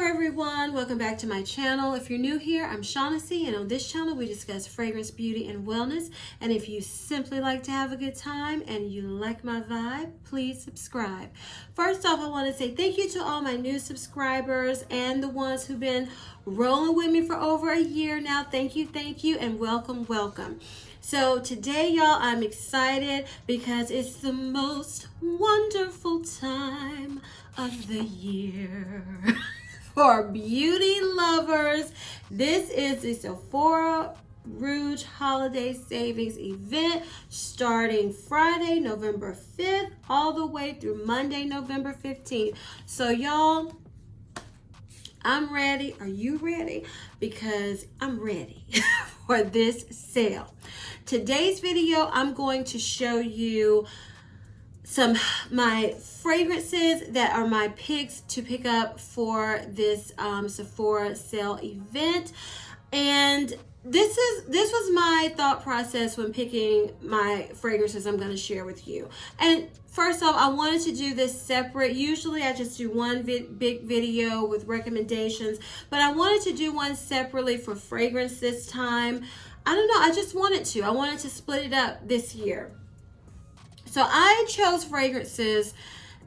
everyone, welcome back to my channel. If you're new here, I'm Shaughnessy, and on this channel we discuss fragrance, beauty, and wellness. And if you simply like to have a good time and you like my vibe, please subscribe. First off, I want to say thank you to all my new subscribers and the ones who've been rolling with me for over a year now. Thank you, and welcome. So today, y'all, I'm excited because it's the most wonderful time of the year for beauty lovers. This is the Sephora Rouge Holiday Savings event starting Friday, November 5th, all the way through Monday, November 15th. So y'all, I'm ready. Are you ready? Because I'm ready for this sale. Today's video, I'm going to show you my fragrances that are my picks to pick up for this Sephora sale event. And this was my thought process when picking my fragrances I'm going to share with you. And first off, I wanted to do this separate. Usually I just do one big video with recommendations, but I wanted to do one separately for fragrance this time. I don't know, I just wanted to. I wanted to split it up this year. So I chose fragrances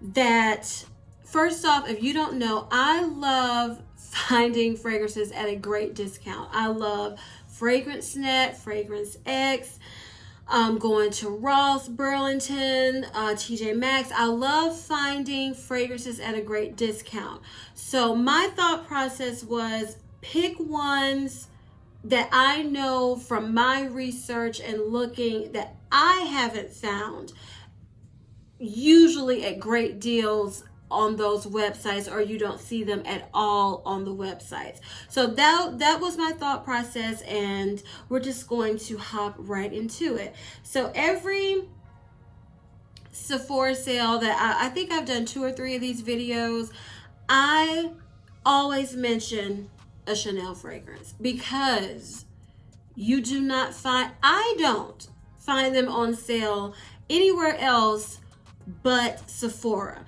that, first off, if you don't know, I love finding fragrances at a great discount. I love Fragrance Net, Fragrance X, going to Rolf, Burlington, TJ Maxx. I love finding fragrances at a great discount. So my thought process was pick ones that I know from my research and looking that I haven't found usually at great deals on those websites, or you don't see them at all on the websites. So that was my thought process, and we're just going to hop right into it. So every Sephora sale that I think I've done 2 or 3 of these videos, I always mention a Chanel fragrance because you do not find, I don't find them on sale anywhere else but Sephora.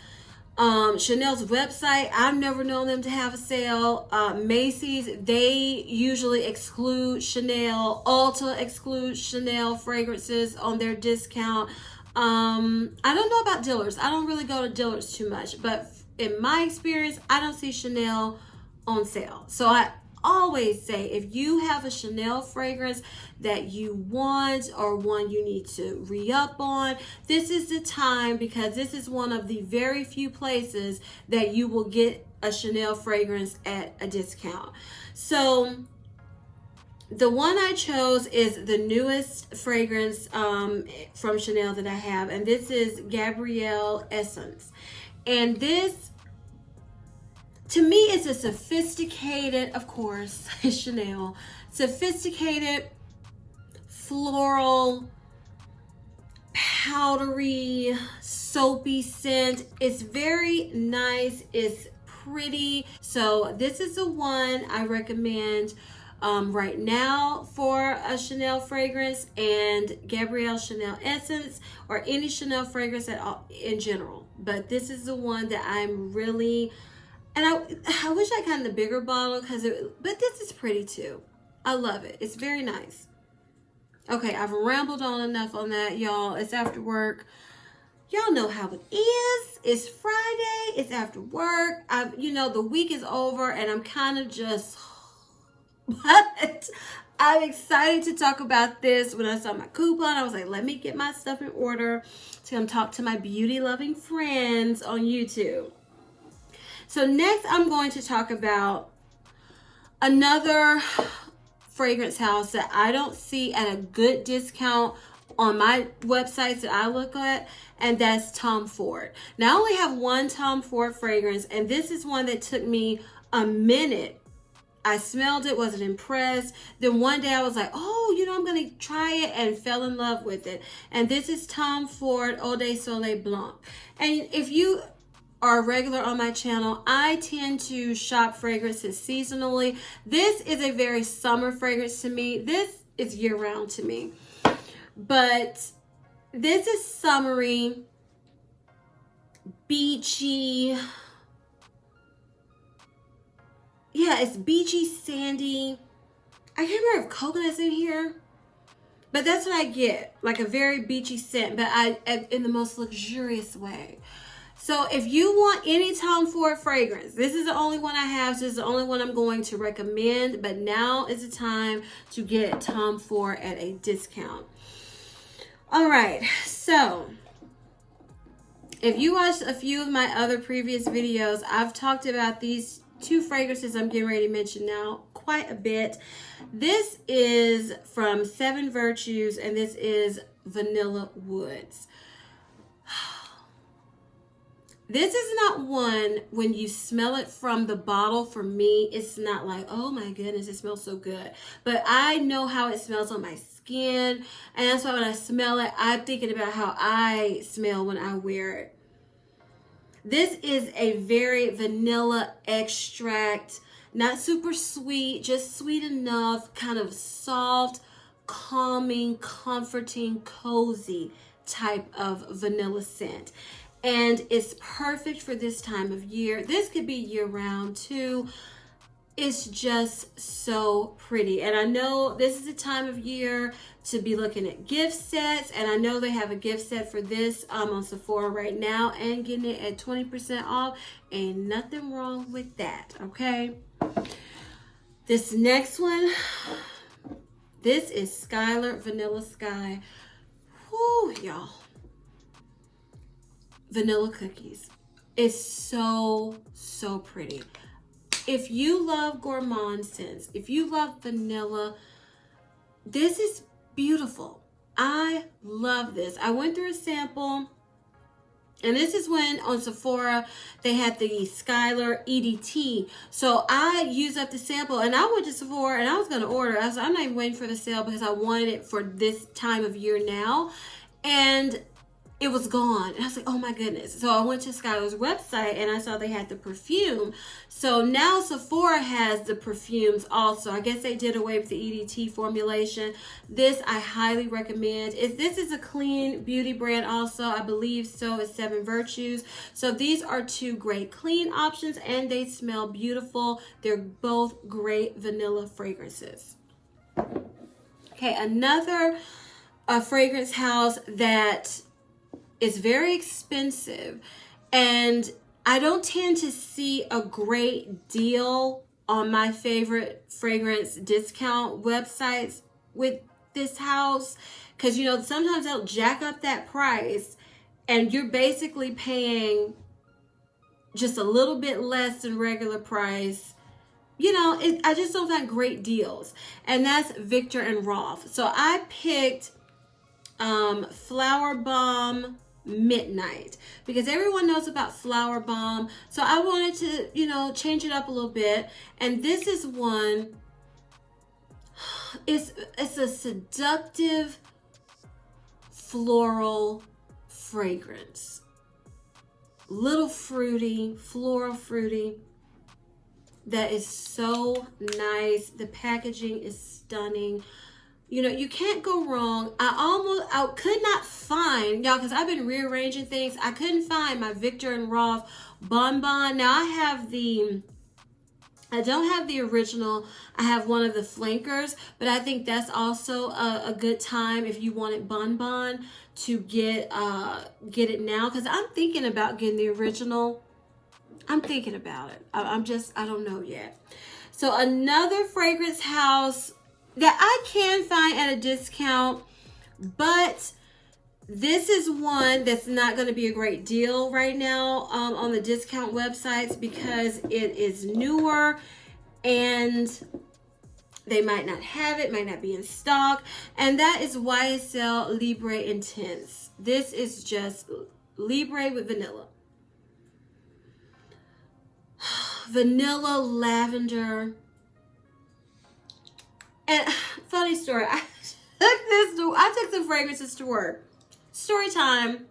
Chanel's website, I've never known them to have a sale. Macy's, they usually exclude Chanel. Ulta excludes Chanel fragrances on their discount. I don't know about Dillard's. I don't really go to Dillard's too much, but in my experience, I don't see Chanel on sale. So I always say, if you have a Chanel fragrance that you want or one you need to re-up on, this is the time, because this is one of the very few places that you will get a Chanel fragrance at a discount. So the one I chose is the newest fragrance from Chanel that I have, and this is Gabrielle Essence. And this, to me, it's a sophisticated, of course, Chanel, sophisticated, floral, powdery, soapy scent. It's very nice. It's pretty. So this is the one I recommend right now for a Chanel fragrance, and Gabrielle Chanel Essence, or any Chanel fragrance at all in general. But this is the one that I'm really, and I wish I got the bigger bottle, but this is pretty too. I love it. It's very nice. Okay, I've rambled on enough on that, y'all. It's after work. Y'all know how it is. It's Friday. It's after work. The week is over, and I'm kind of just, but I'm excited to talk about this. When I saw my coupon, I was like, let me get my stuff in order to come talk to my beauty-loving friends on YouTube. So next, I'm going to talk about another fragrance house that I don't see at a good discount on my websites that I look at, and that's Tom Ford. Now, I only have one Tom Ford fragrance, and this is one that took me a minute. I smelled it, wasn't impressed. Then one day I was like, oh, I'm going to try it, and fell in love with it. And this is Tom Ford Eau de Soleil Blanc. And if you are a regular on my channel, I tend to shop fragrances seasonally. This is a very summer fragrance to me. This is year-round to me. But this is summery, beachy, yeah, it's beachy, sandy. I can't remember if coconut's in here, but that's what I get, like a very beachy scent, but in the most luxurious way. So if you want any Tom Ford fragrance, this is the only one I have. So this is the only one I'm going to recommend. But now is the time to get Tom Ford at a discount. All right. So if you watched a few of my other previous videos, I've talked about these two fragrances I'm getting ready to mention now quite a bit. This is from Seven Virtues, and this is Vanilla Woods. This is not one, when you smell it from the bottle, for me, it's not like, oh my goodness, it smells so good. But I know how it smells on my skin. And that's why when I smell it, I'm thinking about how I smell when I wear it. This is a very vanilla extract, not super sweet, just sweet enough, kind of soft, calming, comforting, cozy type of vanilla scent. And it's perfect for this time of year. This could be year round too. It's just so pretty. And I know this is the time of year to be looking at gift sets. And I know they have a gift set for this on Sephora right now and getting it at 20% off. Ain't nothing wrong with that, okay? This next one, this is Skyler Vanilla Sky. Whoo, y'all. Vanilla cookies. It's so pretty. If you love gourmand scents, if you love vanilla, this is beautiful. I love this. I went through a sample, and this is when on Sephora they had the Skyler EDT. So I used up the sample, and I went to Sephora and I was going to order. I was like, I'm not even waiting for the sale because I wanted it for this time of year now. And it was gone. And I was like, oh my goodness. So I went to Skyler's website and I saw they had the perfume. So now Sephora has the perfumes also. I guess they did away with the EDT formulation. This I highly recommend. This is a clean beauty brand also. I believe so. It's Seven Virtues. So these are two great clean options and they smell beautiful. They're both great vanilla fragrances. Okay, another fragrance house that is very expensive, and I don't tend to see a great deal on my favorite fragrance discount websites with this house, because you know sometimes they'll jack up that price and you're basically paying just a little bit less than regular price. You know, I just don't find great deals, and that's Viktor and Rolf. So I picked Flower Bomb Midnight because everyone knows about Flower Bomb, so I wanted to, you know, change it up a little bit. And this is one, it's a seductive floral fragrance, little fruity, floral fruity, that is so nice. The packaging is stunning. You know, you can't go wrong. I could not find, y'all, because I've been rearranging things. I couldn't find my Viktor and Rolf Bonbon. Now I don't have the original. I have one of the flankers, but I think that's also a good time if you wanted Bonbon to get it now, because I'm thinking about getting the original. I'm thinking about it. I don't know yet. So another fragrance house that I can find at a discount, but this is one that's not going to be a great deal right now on the discount websites because it is newer and they might not have it, might not be in stock, and that is YSL Libra Intense. This is just Libre with vanilla. Vanilla, lavender. And funny story, I took some fragrances to work. Story time.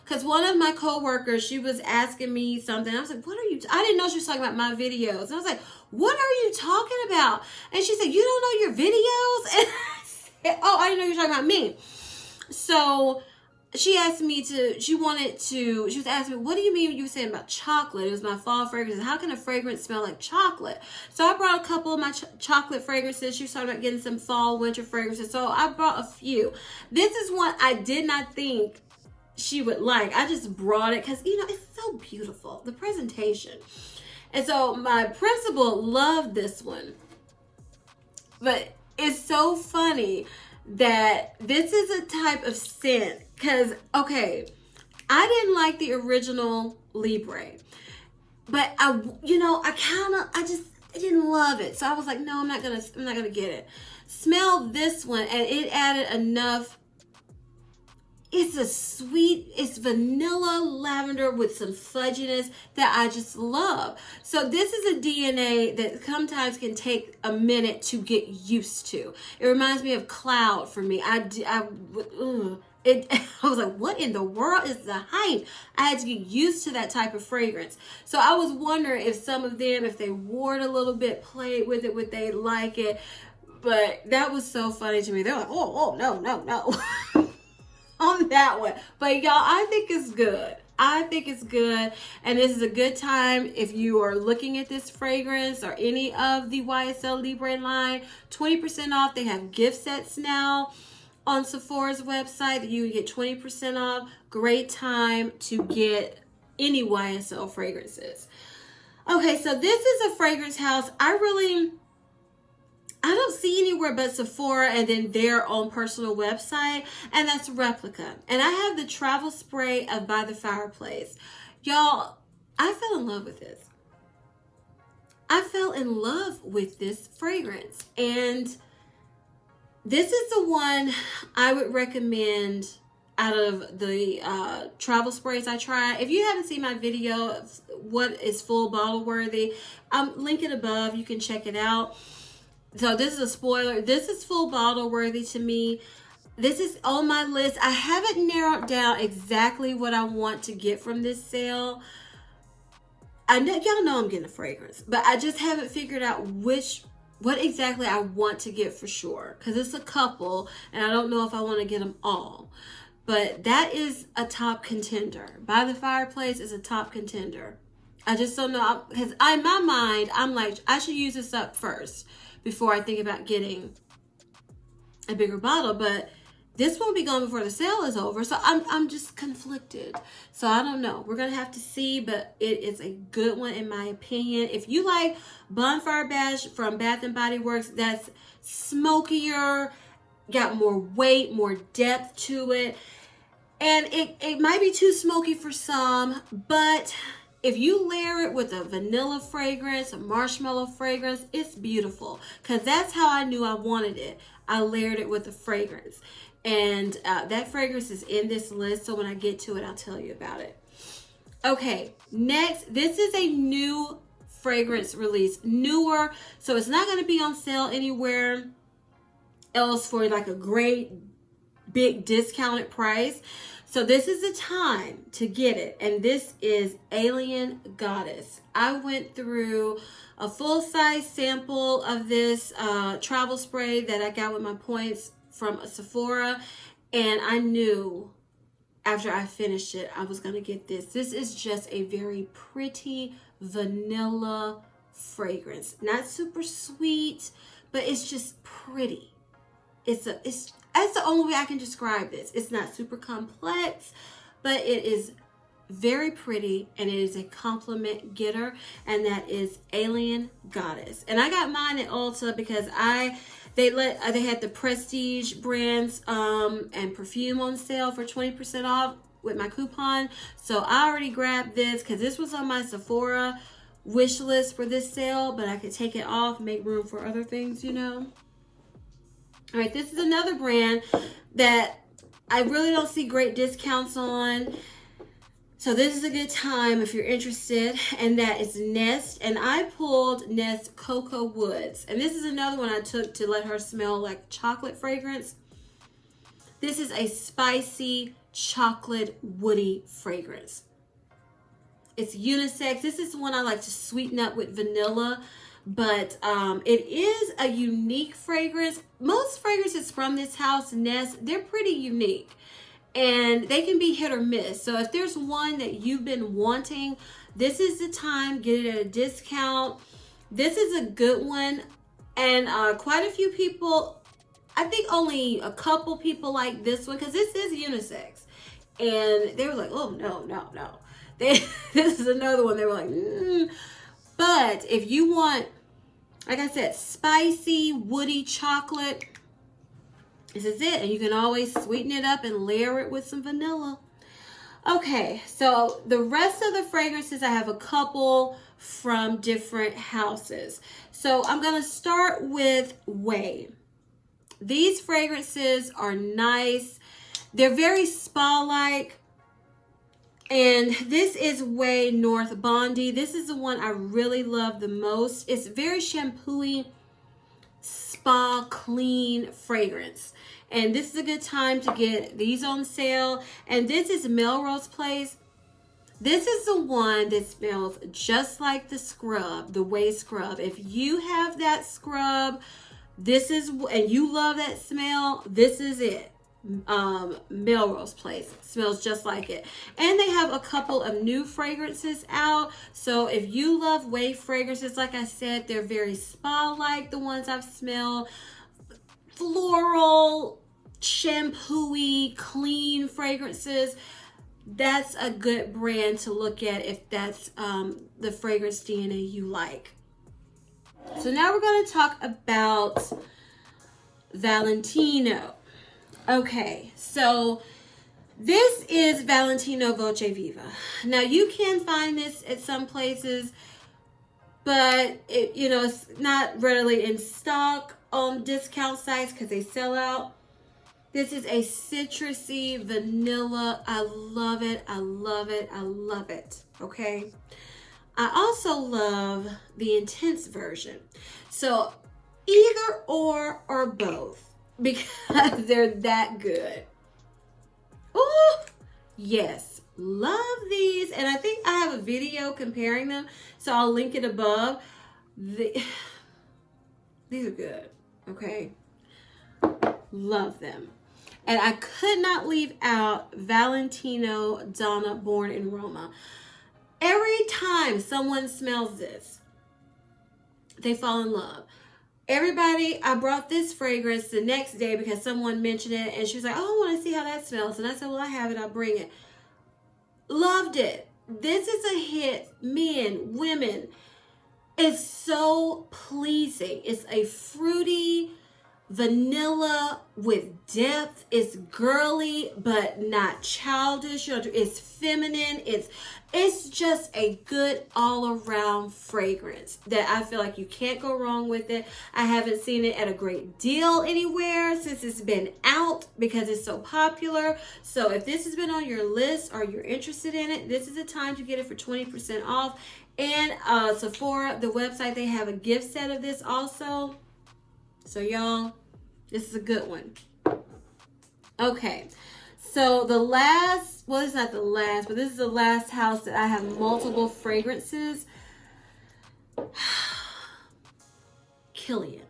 Because one of my coworkers, she was asking me something. I was like, what are you, I didn't know she was talking about my videos. And I was like, what are you talking about? And she said, you don't know your videos? And I said, oh, I didn't know you were talking about me. So she asked me she was asking me, what do you mean you were saying about chocolate? It was my fall fragrance. How can a fragrance smell like chocolate? So I brought a couple of my chocolate fragrances. She was talking about getting some fall, winter fragrances. So I brought a few. This is one I did not think she would like. I just brought it because, you know, it's so beautiful, the presentation. And so my principal loved this one. But it's so funny that this is a type of scent because, okay, I didn't like the original Libre, but I didn't love it. So I was like, no, I'm not gonna get it. Smell this one, and it added enough. It's vanilla lavender with some fudginess that I just love. So this is a DNA that sometimes can take a minute to get used to. It reminds me of Cloud for me. I was like, what in the world is the hype? I had to get used to that type of fragrance. So I was wondering if some of them, if they wore it a little bit, played with it, would they like it? But that was so funny to me. They're like, oh, no. On that one. But y'all, I think it's good. I think it's good. And this is a good time if you are looking at this fragrance or any of the YSL Libra line. 20% off. They have gift sets now on Sephora's website that you can get 20% off. Great time to get any YSL fragrances. Okay, so this is a fragrance house. I don't see anywhere but Sephora and then their own personal website, and that's Replica. And I have the travel spray of By the Fireplace. Y'all, I fell in love with this. I fell in love with this fragrance. And this is the one I would recommend out of the travel sprays I try. If you haven't seen my video of what is full bottle worthy, link it above. You can check it out. So this is a spoiler. This is full bottle worthy to me. This is on my list. I haven't narrowed down exactly what I want to get from this sale. I know y'all know I'm getting a fragrance, but I just haven't figured out what exactly I want to get for sure. Because it's a couple, and I don't know if I want to get them all. But that is a top contender. By the Fireplace is a top contender. I just don't know. Because in my mind, I'm like, I should use this up first before I think about getting a bigger bottle. But this won't be gone before the sale is over. So I'm just conflicted. So I don't know. We're going to have to see. But it is a good one in my opinion. If you like Bonfire Bash from Bath & Body Works, that's smokier, got more weight, more depth to it. And it might be too smoky for some, but if you layer it with a vanilla fragrance, a marshmallow fragrance, it's beautiful. Because that's how I knew I wanted it. I layered it with a fragrance. And that fragrance is in this list. So when I get to it, I'll tell you about it. Okay, next, this is a new fragrance release. Newer. So it's not going to be on sale anywhere else for like a great big discounted price. So this is the time to get it. And this is Alien Goddess. I went through a full-size sample of this travel spray that I got with my points from Sephora. And I knew after I finished it, I was going to get this. This is just a very pretty vanilla fragrance. Not super sweet, but it's just pretty. That's the only way I can describe this. It's not super complex, but it is very pretty, and it is a compliment getter, and that is Alien Goddess. And I got mine at Ulta because they had the Prestige brands and perfume on sale for 20% off with my coupon. So I already grabbed this because this was on my Sephora wish list for this sale, but I could take it off, make room for other things, you know. All right, this is another brand that I really don't see great discounts on. So this is a good time if you're interested, and that is Nest. And I pulled Nest Cocoa Woods. And this is another one I took to let her smell like chocolate fragrance. This is a spicy chocolate woody fragrance. It's unisex. This is the one I like to sweeten up with vanilla. But it is a unique fragrance. Most fragrances from this house, Nest, they're pretty unique. and they can be hit or miss. So if there's one that you've been wanting, this is the time. Get it at a discount. This is a good one, and quite a few people, I think only a couple people like this one, because this is unisex. And they were like, oh, no. This is another one. They were like, But if you want, like I said, spicy, woody chocolate, this is it. And you can always sweeten it up and layer it with some vanilla. Okay, so the rest of the fragrances, I have a couple from different houses. So I'm going to start with Way. These fragrances are nice. They're very spa-like. And this is Way North Bondi. This is the one I really love the most. It's very shampoo-y, spa clean fragrance. And this is a good time to get these on sale. And this is Melrose Place. This is the one that smells just like the scrub, the Way scrub. If you have that scrub, this is, and you love that smell, this is it. Melrose Place smells just like it. And they have a couple of new fragrances out. So if you love Way fragrances, like I said, they're very spa-like, the ones I've smelled. Floral, shampoo-y, clean fragrances. That's a good brand to look at if that's the fragrance DNA you like. So now we're going to talk about Valentino. Okay, so this is Valentino Voce Viva. Now you can find this at some places, but it's not readily in stock on discount sites because they sell out. This is a citrusy vanilla. I love it. I love it. I love it. Okay. I also love the intense version. So either or both, because they're that good. Oh, yes. Love these. And I think I have a video comparing them, so I'll link it above. These are good. Okay. Love them. And I could not leave out Valentino Donna Born in Roma. Every time someone smells this, they fall in love. Everybody, I brought this fragrance the next day because someone mentioned it, and she was like, oh, I want to see how that smells. And I said, well, I have it. I'll bring it. Loved it. This is a hit. Men, women. It's so pleasing. It's a fruity vanilla with depth. It's girly but not childish. It's feminine. It's just a good all-around fragrance that I feel like you can't go wrong with it. I haven't seen it at a great deal anywhere since it's been out because it's so popular. So if this has been on your list or you're interested in it, this is the time to get it for 20% off. And Sephora, the website, they have a gift set of this also. So y'all, this is a good one. Okay, so the last, well, it's not the last, but this is the last house that I have multiple fragrances. Killian.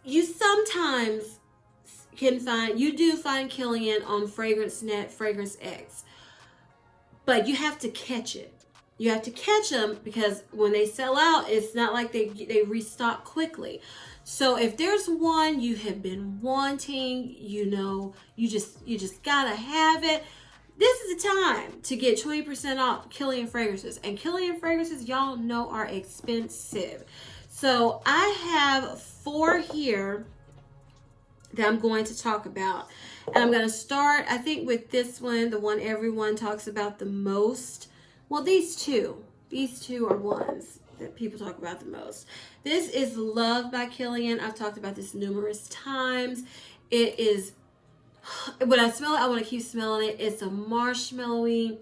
You sometimes can find, you do find Killian on FragranceNet, Fragrance X, but you have to catch it. You have to catch them because when they sell out, it's not like they restock quickly. So if there's one you have been wanting, you just gotta have it. This is the time to get 20% off Kilian fragrances. And Kilian fragrances, y'all know, are expensive. So I have 4 here that I'm going to talk about. And I'm going to start, I think, with this one, the one everyone talks about the most. Well, these two are ones that people talk about the most. This is Love by Kilian. I've talked about this numerous times. It is, when I smell it, I want to keep smelling it. It's a marshmallowy,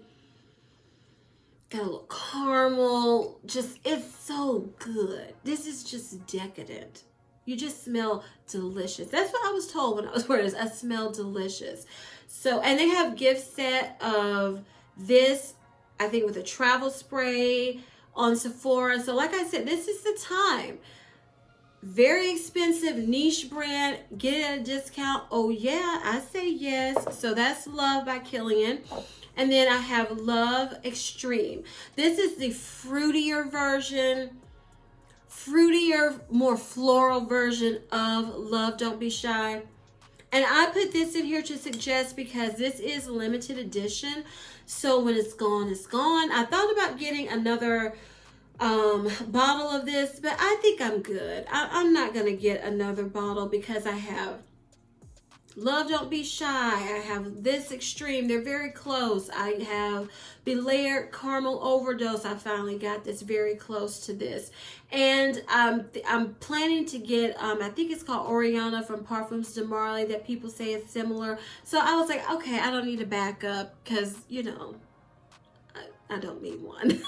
got a little caramel. Just, it's so good. This is just decadent. You just smell delicious. That's what I was told when I was wearing this. I smell delicious. So, and they have gift set of this, I think, with a travel spray on Sephora. So like I said, this is the time. Very expensive niche brand. Get it at a discount. Oh yeah, I say yes. So that's Love by Killian. And then I have Love Extreme. This is the fruitier version, more floral version of Love Don't Be Shy. And I put this in here to suggest because this is limited edition. So when it's gone, it's gone. I thought about getting another bottle of this, but I think I'm good. I'm not going to get another bottle because I have Love Don't Be Shy. I have this Extreme. They're very close. I have Belaire Caramel Overdose. I finally got this very close to this. And I'm planning to get, I think it's called Oriana from Parfums de Marly that people say is similar. So I was like, okay, I don't need a backup because, you know, I don't need one.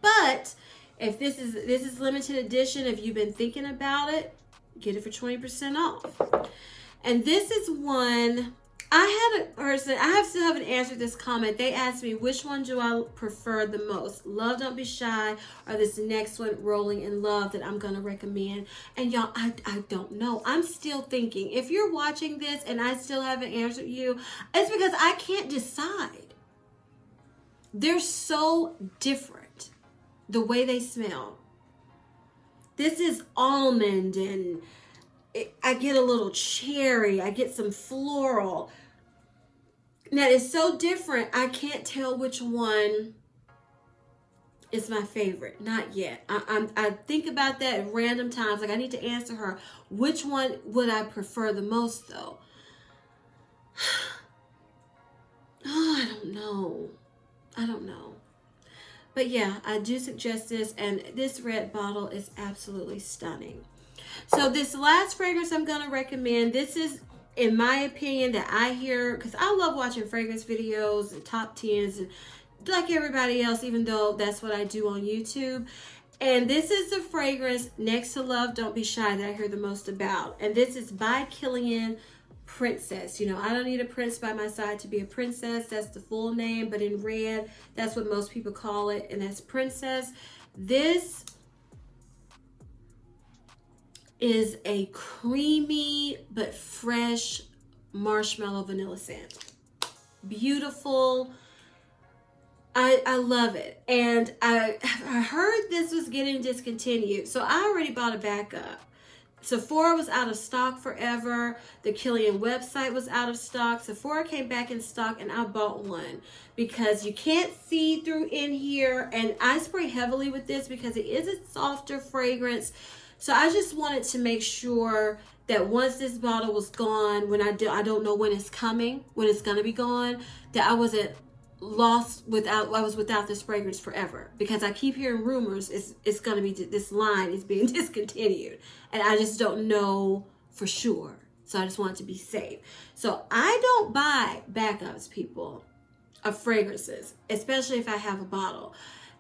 But if this is limited edition, if you've been thinking about it, get it for 20% off. And this is one, I had a person, I still haven't answered this comment. They asked me, which one do I prefer the most? Love Don't Be Shy or this next one, Rolling in Love, that I'm going to recommend? And y'all, I don't know. I'm still thinking. If you're watching this and I still haven't answered you, it's because I can't decide. They're so different, the way they smell. This is almond and I get a little cherry. I get some floral. That is so different. I can't tell which one is my favorite. Not yet. I think about that at random times. Like I need to answer her. Which one would I prefer the most though? Oh, I don't know. I don't know. But yeah, I do suggest this. And this red bottle is absolutely stunning. So this last fragrance I'm going to recommend, this is, in my opinion, that I hear, because I love watching fragrance videos and top 10s, and like everybody else, even though that's what I do on YouTube. And this is the fragrance next to Love Don't Be Shy that I hear the most about. And this is by Kilian, Princess. You know, I don't need a prince by my side to be a princess. That's the full name. But in red, that's what most people call it. And that's Princess. This is a creamy but fresh marshmallow vanilla scent. Beautiful. I love it. And I heard this was getting discontinued, so I already bought a backup. Sephora was out of stock forever. The Kilian website was out of stock. Sephora came back in stock and I bought one because you can't see through in here. And I spray heavily with this because it is a softer fragrance. So I just wanted to make sure that once this bottle was gone, when I don't know when it's coming, when it's going to be gone, that I wasn't lost without, I was without this fragrance forever. Because I keep hearing rumors it's going to be, this line is being discontinued. And I just don't know for sure. So I just want to be safe. So I don't buy backups, people, of fragrances, especially if I have a bottle.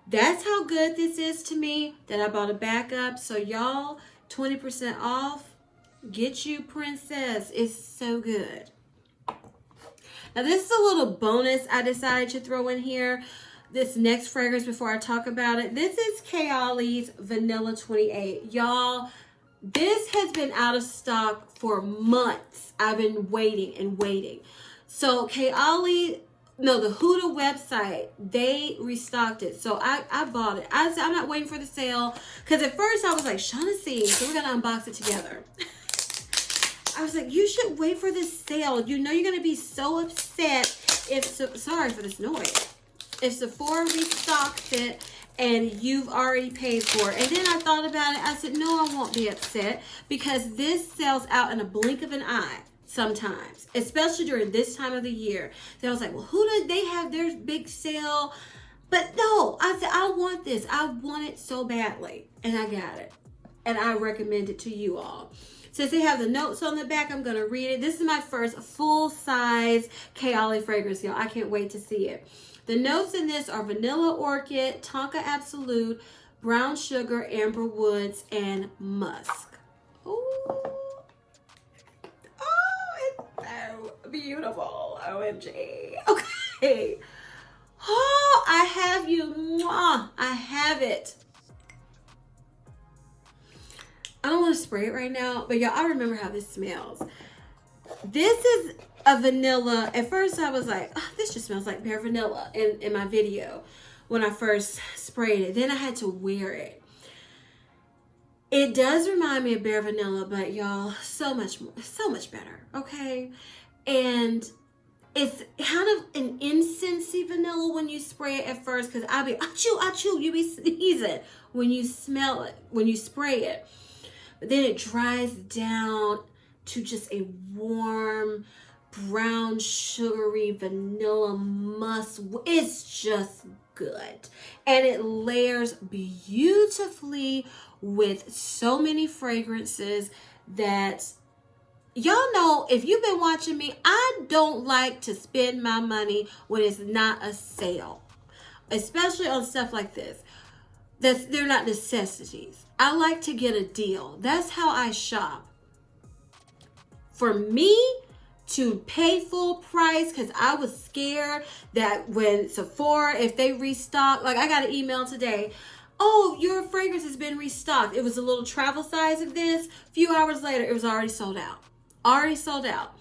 That's how good this is to me, that I bought a backup. So y'all, 20% off. Get you Princess. It's so good. Now this is a little bonus I decided to throw in here. This next fragrance before I talk about it. This is Kayali's Vanilla 28. Y'all, this has been out of stock for months. I've been waiting and waiting. So Kayali, no, the Huda website, they restocked it. So I bought it. I said, I'm not waiting for the sale. Because at first I was like, Shaughnessy, so we're going to unbox it together. I was like, you should wait for this sale. You know you're going to be so upset if, sorry for this noise, if Sephora restocks it and you've already paid for it. And then I thought about it. I said, no, I won't be upset because this sells out in a blink of an eye. Sometimes, especially during this time of the year. So I was like, well, who do they have their big sale? But no, I said, I want this. I want it so badly. And I got it. And I recommend it to you all. Since they have the notes on the back, I'm going to read it. This is my first full-size Kayali fragrance, y'all. I can't wait to see it. The notes in this are vanilla orchid, tonka absolute, brown sugar, amber woods, and musk. Ooh. Beautiful. OMG. Okay. Oh, I have you. Mwah. I have it. don't want to spray it right now, but y'all, I remember how this smells. This is a vanilla. At first I was like, oh, this just smells like bare vanilla in my video when I first sprayed it. Then I had to wear it. It does remind me of bare vanilla, but y'all, so much better, okay? And it's kind of an incensey vanilla when you spray it at first, because I'll be achoo, you be sneezing when you smell it, when you spray it. But then it dries down to just a warm, brown, sugary vanilla musk. It's just good. And it layers beautifully with so many fragrances that y'all know, if you've been watching me, I don't like to spend my money when it's not a sale, especially on stuff like this. They're not necessities. I like to get a deal. That's how I shop. For me to pay full price, because I was scared that when Sephora, if they restock, like I got an email today, oh, your fragrance has been restocked. It was a little travel size of this. A few hours later, it was already sold out. Already sold out.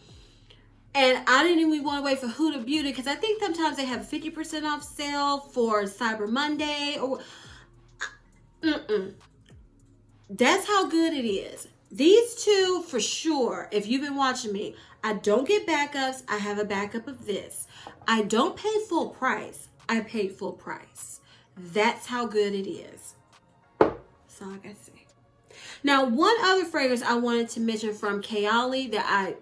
And I didn't even want to wait for Huda Beauty, because I think sometimes they have 50% off sale for Cyber Monday. Or That's how good it is. These two, for sure, if you've been watching me, I don't get backups. I have a backup of this. I don't pay full price. I paid full price. That's how good it is. That's all I gotta say. Now, one other fragrance I wanted to mention from Kilian that I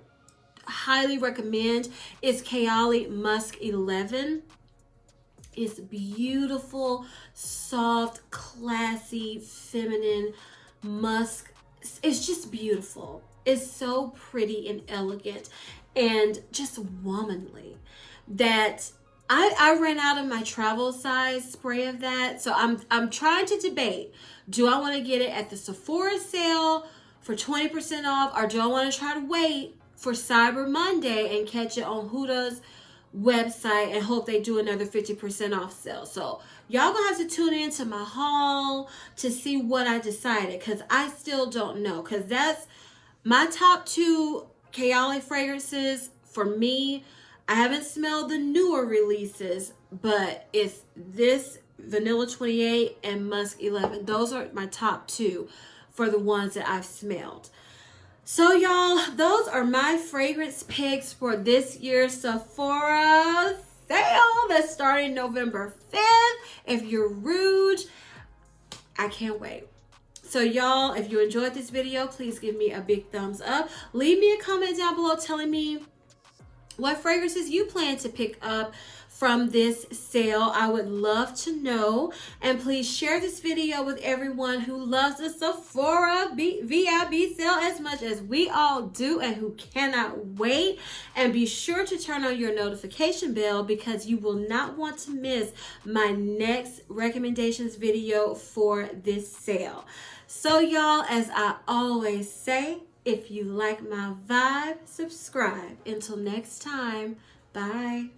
highly recommend is Kilian Musk 11. It's beautiful, soft, classy, feminine musk. It's just beautiful. It's so pretty and elegant and just womanly that I ran out of my travel size spray of that. So I'm trying to debate. Do I want to get it at the Sephora sale for 20% off, or do I want to try to wait for Cyber Monday and catch it on Huda's website and hope they do another 50% off sale? So y'all gonna have to tune in to my haul to see what I decided, because I still don't know, because that's my top two Kilian fragrances for me. I haven't smelled the newer releases, but it's this Vanilla 28 and Musk 11. Those are my top two for the ones that I've smelled. So y'all, those are my fragrance picks for this year's Sephora sale that's starting November 5th. If you're rude, I can't wait. So y'all, if you enjoyed this video, please give me a big thumbs up. Leave me a comment down below telling me what fragrances you plan to pick up from this sale. I would love to know. And please share this video with everyone who loves the Sephora VIB sale as much as we all do and who cannot wait. And be sure to turn on your notification bell, because you will not want to miss my next recommendations video for this sale. So y'all, as I always say, if you like my vibe, subscribe. Until next time, bye.